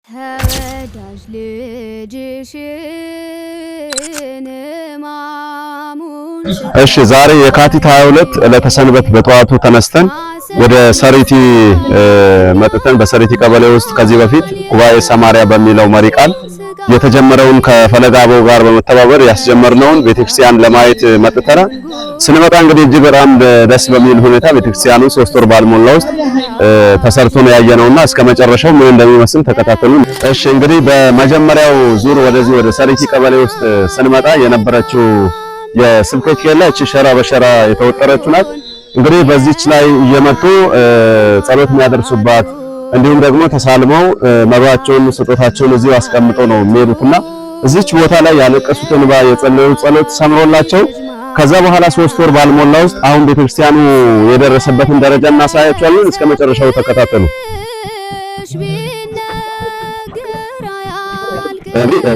ተወዳጅ ልጅሽን ማሙን እሺ ዛሬ የካቲት 22 ዕለተ ሰንበት በጠዋቱ ተነስተን ወደ ሰሪቲ መጥተን በሰሪቲ ቀበሌ ውስጥ ከዚህ በፊት ጉባኤ ሰማሪያ በሚለው መሪ ቃል የተጀመረውን ከፈለገ አበው ጋር በመተባበር ያስጀመርነውን ቤተክርስቲያን ለማየት መጥተናል። ስንመጣ እንግዲህ እጅግ በጣም ደስ በሚል ሁኔታ ቤተክርስቲያኑ 3 ወር ባልሞላ ውስጥ ተሰርቶ ነው ያየነውና እስከመጨረሻው ምን እንደሚመስል ተከታተሉ። እሺ እንግዲህ በመጀመሪያው ዙር ወደዚህ ወደ ሰሪቲ ቀበሌ ውስጥ ስንመጣ የነበረችው የስብከት ኬላ እቺ ሸራ በሸራ የተወጠረችው ናት። እንግዲህ በዚህች ላይ እየመጡ ጸሎት የሚያደርሱባት እንዲሁም ደግሞ ተሳልመው መባቸውን ስጦታቸውን እዚህ አስቀምጠው ነው የሚሄዱትና እዚች ቦታ ላይ ያለቀሱትን እንባ የጸለዩ ጸሎት ሰምሮላቸው ከዛ በኋላ 3 ወር ባልሞላ ውስጥ አሁን ቤተክርስቲያኑ የደረሰበትን ደረጃ እናሳያቸዋለን። እስከ መጨረሻው ተከታተሉ።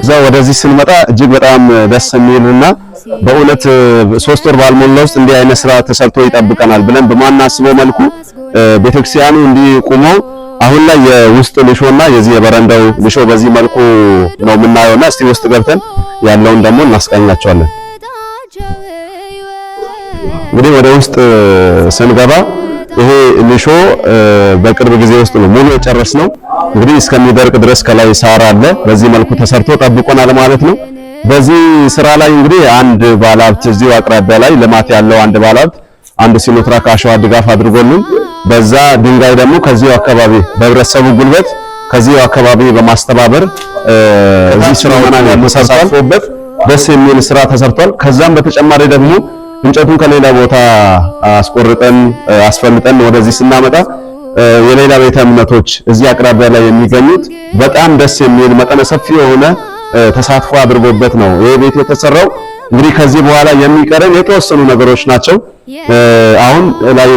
እዛ ወደዚህ ስንመጣ እጅግ በጣም ደስ የሚልና በእውነት 3 ወር ባልሞላ ውስጥ እንዲህ አይነት ስራ ተሰርቶ ይጠብቀናል ብለን በማናስበው መልኩ ቤተክርስቲያኑ እንዲህ ቆሞ አሁን ላይ የውስጥ ልሾና የዚህ የበረንዳው ልሾ በዚህ መልኩ ነው የምናየውና እስቲ ውስጥ ገብተን ያለውን ደግሞ እናስቃኛቸዋለን። እንግዲህ ወደ ውስጥ ስንገባ ይሄ ልሾ በቅርብ ጊዜ ውስጥ ነው ሙሉ የጨረስነው። እንግዲህ እስከሚደርቅ ድረስ ከላይ ሳር አለ። በዚህ መልኩ ተሰርቶ ጠብቆናል ማለት ነው። በዚህ ስራ ላይ እንግዲህ አንድ ባለሀብት እዚሁ አቅራቢያ ላይ ልማት ያለው አንድ ባለሀብት አንድ ሲኖትራክ አሸዋ ድጋፍ አድርጎልን በዛ ድንጋይ ደግሞ ከዚሁ አካባቢ በህብረተሰቡ ጉልበት ከዚሁ አካባቢ በማስተባበር እዚህ ስራውን ተሰርቶበት ደስ የሚል ስራ ተሰርቷል። ከዛም በተጨማሪ ደግሞ እንጨቱን ከሌላ ቦታ አስቆርጠን አስፈልጠን ወደዚህ ስናመጣ የሌላ ቤተ እምነቶች እዚህ አቅራቢያ ላይ የሚገኙት በጣም ደስ የሚል መጠነ ሰፊ የሆነ ተሳትፎ አድርጎበት ነው ይሄ ቤት የተሰራው። እንግዲህ ከዚህ በኋላ የሚቀረን የተወሰኑ ነገሮች ናቸው። አሁን ላይ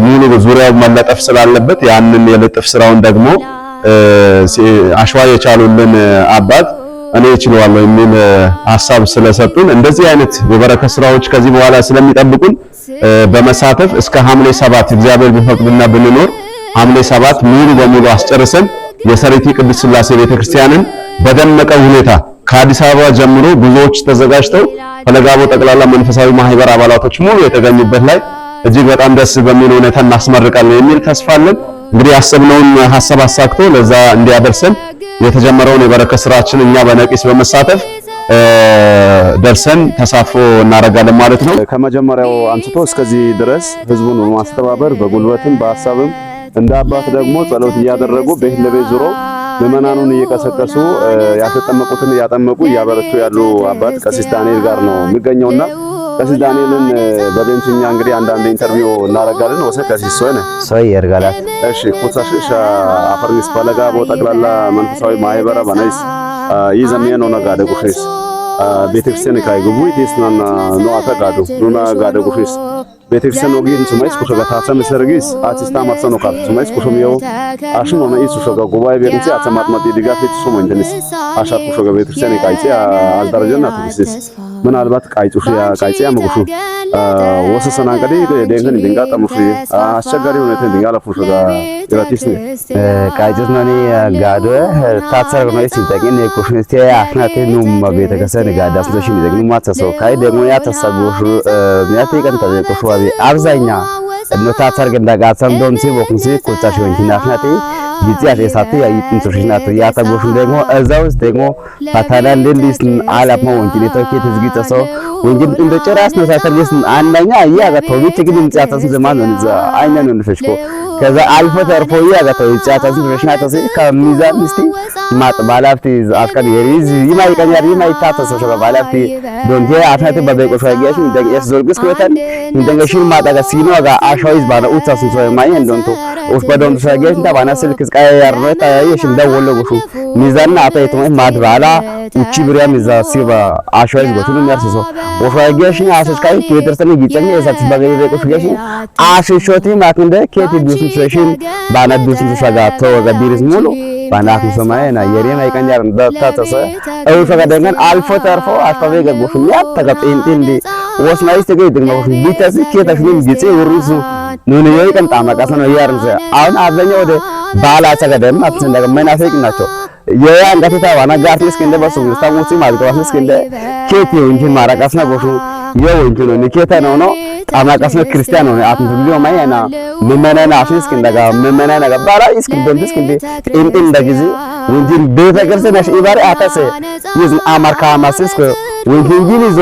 ሙሉ ዙሪያው መለጠፍ ስላለበት ያንን የልጥፍ ስራውን ደግሞ አሸዋ የቻሉልን አባት እኔ እችላለሁ የሚል ሐሳብ ስለሰጡን እንደዚህ አይነት የበረከት ስራዎች ከዚህ በኋላ ስለሚጠብቁን በመሳተፍ እስከ ሐምሌ 7 እግዚአብሔር ቢፈቅድና ብንኖር ሐምሌ 7 ሙሉ በሙሉ አስጨርሰን የሰሪቲ ቅድስት ሥላሴ ቤተክርስቲያንን በደመቀ ሁኔታ ከአዲስ አበባ ጀምሮ ብዙዎች ተዘጋጅተው ፈለገ አበው ጠቅላላ መንፈሳዊ ማህበር አባላቶች ሙሉ የተገኙበት ላይ እጅግ በጣም ደስ በሚል ሁኔታ እናስመርቃለን የሚል ተስፋ አለን። እንግዲህ ያሰብነውን ሐሳብ አሳክቶ ለዛ እንዲያደርሰን የተጀመረውን የበረከት ስራችን እኛ በነቂስ በመሳተፍ ደርሰን ተሳትፎ እናደርጋለን ማለት ነው። ከመጀመሪያው አንስቶ እስከዚህ ድረስ ህዝቡን በማስተባበር በጉልበትም በሐሳብም እንደ አባት ደግሞ ጸሎት እያደረጉ ቤት ለቤት ዞሮ ምዕመናኑን እየቀሰቀሱ ያተጠመቁትን እያጠመቁ እያበረቱ ያሉ አባት ቀሲስ ዳንኤል ጋር ነው የሚገኘውና ቀሲስ ዳንኤልን በቤንችኛ እንግዲህ አንዳንድ ኢንተርቪው እናደርጋለን። ወሰ ቀሲስ ሶይ ይርጋላት እሺ ኩታሽሽ አፈርኒስ ፈለገ አበው ጠቅላላ መንፈሳዊ ማህበር ባናይስ ይዘሚያ ነው ነጋደ ጉሽስ ቤተክርስቲያን ካይጉቡ ይተስናና ነው አተጋዱ ዱና ጋደ ጉሽስ ቤተክርስቲያን ወጊን ሱማይስ ኩሾጋ ታሰም ሰርጊስ አቲስታ ማሰኖ ካት ሱማይስ ኩሾሚዮ አሽኖ ነው ኢሱ ሾጋ ጉባኤ ቤንሲ አተማጥማት ዲጋፍ ሱሞ እንደንስ አሻ ኩሾጋ ቤተክርስቲያን ካይጼ አልደረጀና ትግስስ ምናልባት ቃይጩሽ ያ ቃይጼ ያመጉሹ ወሰሰና እንግዲህ ደንገን ድንጋ ጠሙሽ አስቸጋሪ ሁኔታ ድንጋ ለፉሾጋ ግራቲስ ነው ቃይጩስ ነው ጋዶ ታጸር ነው ሲጠቂን ኩሽንስቴ አክናቴ ነው ቤተክርስቲያን ጋዳስ ነው ሽን ደግሞ ማተሰው ካይ ደግሞ ያተሰጉሽ ያቴ ቀን ተቆሹ አብዛኛ እነታጸር ገንዳጋሰም ዶንሲ ቦክንሲ ኩታሽ ወንቲናፍናቴ ጊዜያት የሳቱ ያይጥን ሱሽናቱ ያተጎሹ ደግሞ እዛውስ ደግሞ ፈታላን ሊስን አላማ ወንጂኔቶኬ ተዝጊተሰው ወንጂን እንደ ጨራስ ነው ሳተርስ አንደኛ ያጋተው ቢትግን እንጻታስ ዘማን ነው አይነን ነው ፍሽኮ ከዛ አልፎ ተርፎ ያጋተው እንጻታስ ፍሽናታስ ከሚዛን እስቲ ማጥ ባላፍቲ አስከን የሪዝ ይማይቀኛር ይማይታተሰ ሸባ ባላፍቲ ዶንቴ አታተ በበቆሽ ያገሽ እንደገስ ዞርግስ ከተን እንደገሽን ማጣጋ ሲኖ ጋ አሻዊዝ ባና ኡታስ ነው ማይ እንደንቶ ኡስ በዶንቶ ያገሽ እንዳ ባና ስልክ ስቃያር ነው ታያየሽ እንደወለጉሹ ሚዛንና አታይቶ ማድባላ uchi biriya miza siba ashwaiz gotunu mersiso oshwageshi asishkai petersani gichani esat bagari reko shigeshi ashishoti makinde keti dusun seshin bana dusun shaga to gabiris mulu bana kusamaye na yerena ikanjar datatasa au shaga dengan alfo tarfo ashtabe gagushu yatta intindi wasnais tege digno bitasi ketashmin giche urusu nune yoy kan tamakasano yarnse aun abanya ode bala chaga dem atsen daga menafiq nacho የአንጋቴታ ዋና ጋርቲስ ከንደ በሱ ስታሙሲ ማልቀዋስ ከንደ ኬቲ ወንጂን ማራቃስና ቦሹ የወንጂን ነው ኒኬታ ነው ጣማቃስና ክርስቲያን ነው አጥንት ቢዮ ማይና ምመናና አፍስ ከንደጋ ምመናና ገባራ እስኪ ደንትስ ከንደ እንት እንደጊዜ ወንጂን ቤተክርስቲያን አሽ ኢባሪ አታሰ ይዝ አማርካ ማስስኮ ወንጂን ይዞ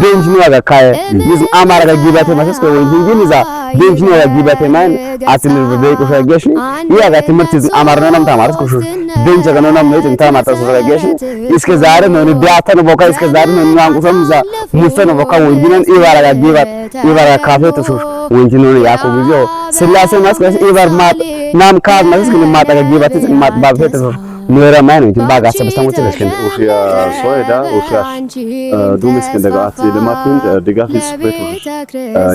ቤንጅኒ ያጋካየ ይዝ አማርካ ጊባቴ ማስስኮ ወንጂን ይዛ ቤንጅኒ ያጊባቴ ማን አትል በቤቁ ሸገሽ ያጋ ትምርት ይዝ አማርናም ታማርስ ኩሹ ቤንጅ ገነናም ነው እንታ ማታሰ ሸገሽ እስከ ዛሬ ነው ዲያተን ቦካ እስከ ዛሬ ነው አንቁሰም ዛ ሙስተን ቦካ ወንጂንን ኢባራ ጊባት ኢባራ ካፌ ተሹ ወንጂንን ያቆብ ይዞ ስላሴ ማስከስ ኢባር ማጥ ናም ካዝ ማስከስ ማጣ ጊባት ማጥ ባፌ ተሹ ኑራ ማን ነው ባጋ ሰበስተሞች ለሽን ኡሽያ ሶይዳ ኡሽያ ዱሚስ ከንደጋት ለማትን ድጋፍስ ቤቱ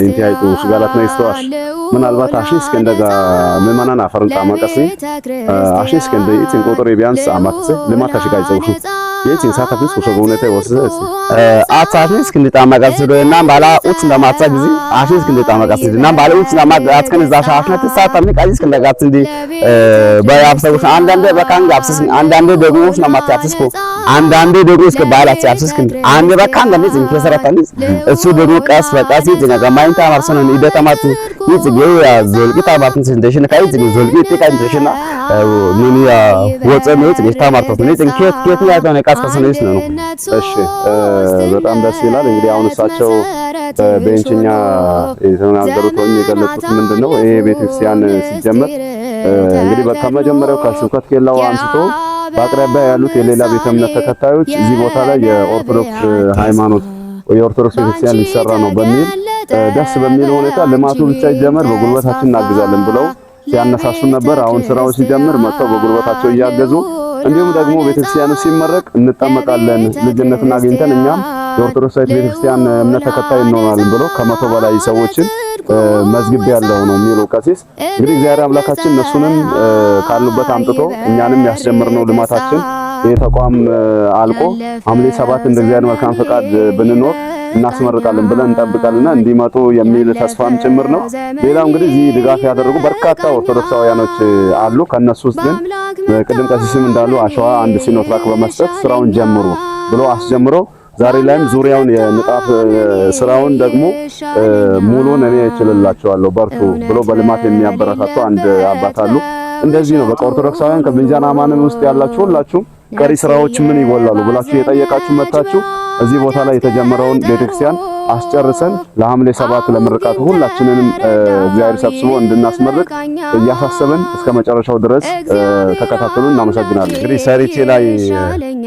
ኢንቲያይቱ ሽጋላት ነው ይስተዋል ምናልባት አሽስ ከንደጋ መማናና ፈርንጣ ማቀስ አሽስ ከንደ ኢትን ቁጥር ቢያንስ አማክሰ ለማታ ሽጋ ይዘውሹ የኢትን ሳታፍስ ወሰጎነተ ወሰስ አታሽስ ከንደ ማቀስ ደና ባላ ኡት እንደማጻ ጊዜ አሽስ ከንደ ማቀስ ደና ባላ ኡት እንደማጻ ከን ዛሻ አሽነት ሳታም ቃይስ ከንደጋት እንዲ ባያብሰው አንዳንዴ በካን ያብሰስ አንዳንዴ ደግሞ ስለማት ያብሰስኮ አንዳንዴ ደግሞ እስከ ባላት ያብሰስክ አንዴ በቃ እንደዚህ ዝም ከሰራታኒ እሱ ደግሞ ቀስ በቃስ ይዝና ጋማይንታ ማርሰን ይደተማት ይዝግ የዘልቂታ ማርተን እንደሽነ ካይ ዝግ ዘልቂት ካይ እንደሽና ምን ያ ወጸም ይዝግ ታማርተው ነው ዝግ ኬት ያለው ነቃስ ከሰነ ይስነ ነው እሺ በጣም ደስ ይላል እንግዲህ አሁን እሳቸው በእንችኛ የተናገሩት ወይ የገለጹት ምንድነው ይሄ ቤተክርስቲያን ሲጀመር እንግዲህ ከመጀመሪያው ከስብከት ኬላው አንስቶ በአቅራቢያ ያሉት የሌላ ቤተ እምነት ተከታዮች እዚህ ቦታ ላይ የኦርቶዶክስ ሃይማኖት የኦርቶዶክስ ቤተክርስቲያን ሊሰራ ነው በሚል ደስ በሚል ሁኔታ ልማቱ ብቻ ይጀመር በጉልበታችን እናግዛለን ብለው ሲያነሳሱ ነበር። አሁን ስራው ሲጀምር መጥተው በጉልበታቸው እያገዙ እንዲሁም ደግሞ ቤተክርስቲያኑ ሲመረቅ እንጠመቃለን ልጅነትን አግኝተን እኛም የኦርቶዶክስ ቤተክርስቲያን እምነት ተከታይ እንሆናለን ብለው ከመቶ በላይ ሰዎችን መዝግብ ያለው ነው የሚለው ቀሲስ እንግዲህ እግዚአብሔር አምላካችን እነሱንም ካሉበት አምጥቶ እኛንም ያስጀምርነው ልማታችን የተቋም አልቆ ሐምሌ 7 እንደ እግዚአብሔር መልካም ፈቃድ ብንኖር እናስመርቃለን ብለን እንጠብቃለንና እንዲመጡ የሚል ተስፋም ጭምር ነው። ሌላው እንግዲህ እዚህ ድጋፍ ያደረጉ በርካታ ኦርቶዶክሳውያኖች አሉ። ከነሱ ውስጥ ግን ቅድም ቀሲስም እንዳሉ አሸዋ አንድ ሲኖትራክ በመስጠት ስራውን ጀምሩ ብሎ አስጀምሮ ዛሬ ላይም ዙሪያውን የንጣፍ ስራውን ደግሞ ሙሉን እኔ እችልላችኋለሁ በርቱ ብሎ በልማት የሚያበረታቱ አንድ አባት አሉ። እንደዚህ ነው በቃ ኦርቶዶክሳውያን ከብንጃና ማንን ውስጥ ያላችሁ ሁላችሁም ቀሪ ስራዎች ምን ይጎላሉ ብላችሁ የጠየቃችሁ መጣችሁ እዚህ ቦታ ላይ የተጀመረውን ቤተክርስቲያን አስጨርሰን ለሐምሌ 7 ለምርቃቱ ሁላችንንም እግዚአብሔር ሰብስቦ እንድናስመርቅ እያሳሰበን እስከ መጨረሻው ድረስ ተከታተሉን። እናመሰግናለን። እንግዲህ ሰሪቴ ላይ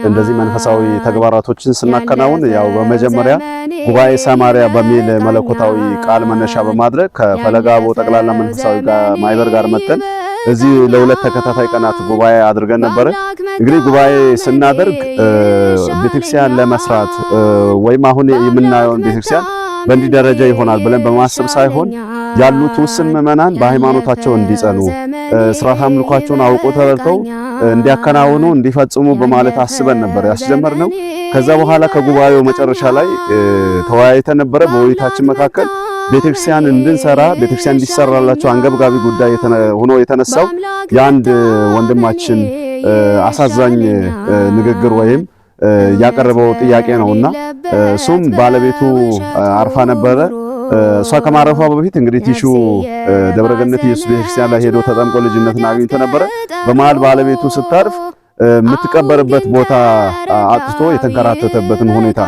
እንደዚህ መንፈሳዊ ተግባራቶችን ስናከናውን ያው በመጀመሪያ ጉባኤ ሰማሪያ በሚል መለኮታዊ ቃል መነሻ በማድረግ ከፈለገ አቦ ጠቅላላ መንፈሳዊ ማህበር ጋር መተን እዚህ ለሁለት ተከታታይ ቀናት ጉባኤ አድርገን ነበር። እንግዲህ ጉባኤ ስናደርግ ቤተክርስቲያን ለመስራት ወይም አሁን የምናየውን ቤተክርስቲያን በእንዲህ ደረጃ ይሆናል ብለን በማሰብ ሳይሆን ያሉት ውስን ምዕመናን በሃይማኖታቸው እንዲጸኑ ስርዓተ አምልኳቸውን አውቆ ተረድተው እንዲያከናውኑ እንዲፈጽሙ በማለት አስበን ነበር ያስጀመርነው። ከዛ በኋላ ከጉባኤው መጨረሻ ላይ ተወያይተን ነበር። በውይይታችን መካከል ቤተክርስቲያን እንድንሰራ ቤተክርስቲያን እንዲሰራላቸው አንገብጋቢ ጉዳይ ሆኖ የተነሳው የአንድ ወንድማችን አሳዛኝ ንግግር ወይም ያቀረበው ጥያቄ ነውና እሱም ባለቤቱ አርፋ ነበረ። እሷ ከማረፏ በፊት እንግዲህ ቲሹ ደብረገነት ኢየሱስ ቤተክርስቲያን ላይ ሄዶ ተጠምቆ ልጅነትን አግኝቶ ነበረ። በመሃል ባለቤቱ ስታርፍ የምትቀበርበት ቦታ አጥቶ የተንከራተተበትን ሁኔታ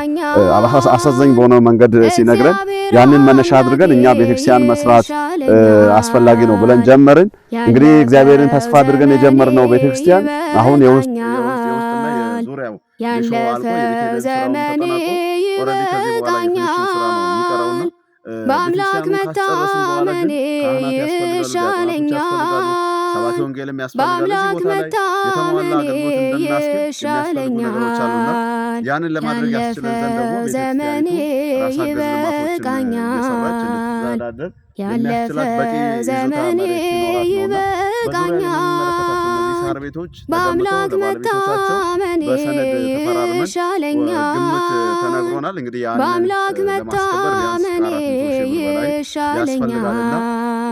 አሳዛኝ በሆነ መንገድ ሲነግረን ያንን መነሻ አድርገን እኛ ቤተክርስቲያን መስራት አስፈላጊ ነው ብለን ጀመርን። እንግዲህ እግዚአብሔርን ተስፋ አድርገን የጀመርነው ቤተክርስቲያን አሁን የውስጥና የዙሪያው ያለፈ ዘመኔ ይበቃኛል በአምላክ መታመኔ ይሻለኛል ሰባኪ ወንጌልም ያስፈልጋል እዚህ ቦታ ላይ የተሟላ አገልግሎት እንድናስኬድ የሚያስፈልጉ ያንን ለማድረግ ያስችለን ዘንድ ደግሞ ቤተክርስቲያኒቱ ያለፈ ዘመኔ ይበቃኛል ቤቶች በአምላክ መታመኔ ይሻለኛል ግምት ተነግሮናል። እንግዲህ በአምላክ መታመኔ ይሻለኛል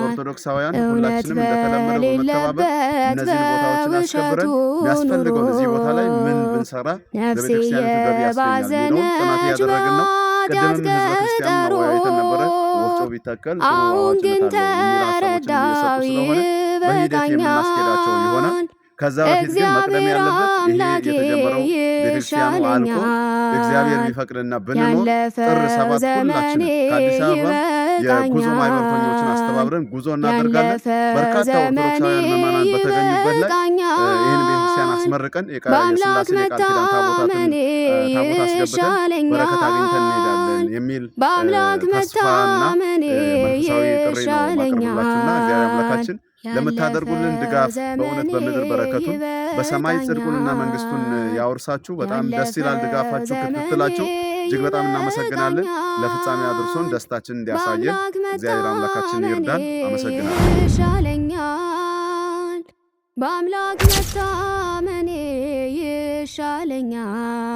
ኦርቶዶክሳውያን ሁላችንም እንደተለመደው በመተባበር እነዚህ ቦታዎችን አስከብረን ያስፈልገው እዚህ ቦታ ላይ ምን ብንሰራ ለቤተክርስቲያን ገቢ ያስገኛል ነው ጥናት ያደረግን ነው። ቅድምም ህዝበ ክርስቲያን መወያየትን ነበረ ወፍጮ ቢተከል አሁን ግን ተረዳው በሂደት የምናስኬዳቸው ይሆናል። ከዛ በፊት ግን መቅደም ያለበት ይሄ የተጀመረው ቤተክርስቲያኑ አልቆ እግዚአብሔር ቢፈቅድና ብንኖር ጥር 7 ሁላችን ከአዲስ አበባ የጉዞ ማህበረተኞችን አስተባብረን ጉዞ እናደርጋለን። በርካታ ኦርቶዶክሳውያን ምዕመናን በተገኙበት ላይ ይህን ቤተክርስቲያን አስመርቀን የሥላሴ የቃል ኪዳን ታቦታትን ታቦት አስገብተን በረከት አግኝተን እንሄዳለን የሚል ተስፋና መንፈሳዊ ጥሪ ነው ማቀርብላችሁና እግዚአብሔር አምላካችን ለምታደርጉልን ድጋፍ በእውነት በምድር በረከቱን በሰማይ ጽድቁንና መንግስቱን ያወርሳችሁ። በጣም ደስ ይላል ድጋፋችሁ፣ ክትትላችሁ እጅግ በጣም እናመሰግናለን። ለፍጻሜ አድርሶን ደስታችን እንዲያሳየን እግዚአብሔር አምላካችን ይርዳን። አመሰግናለሁ። በአምላክ መታመኔ ይሻለኛል።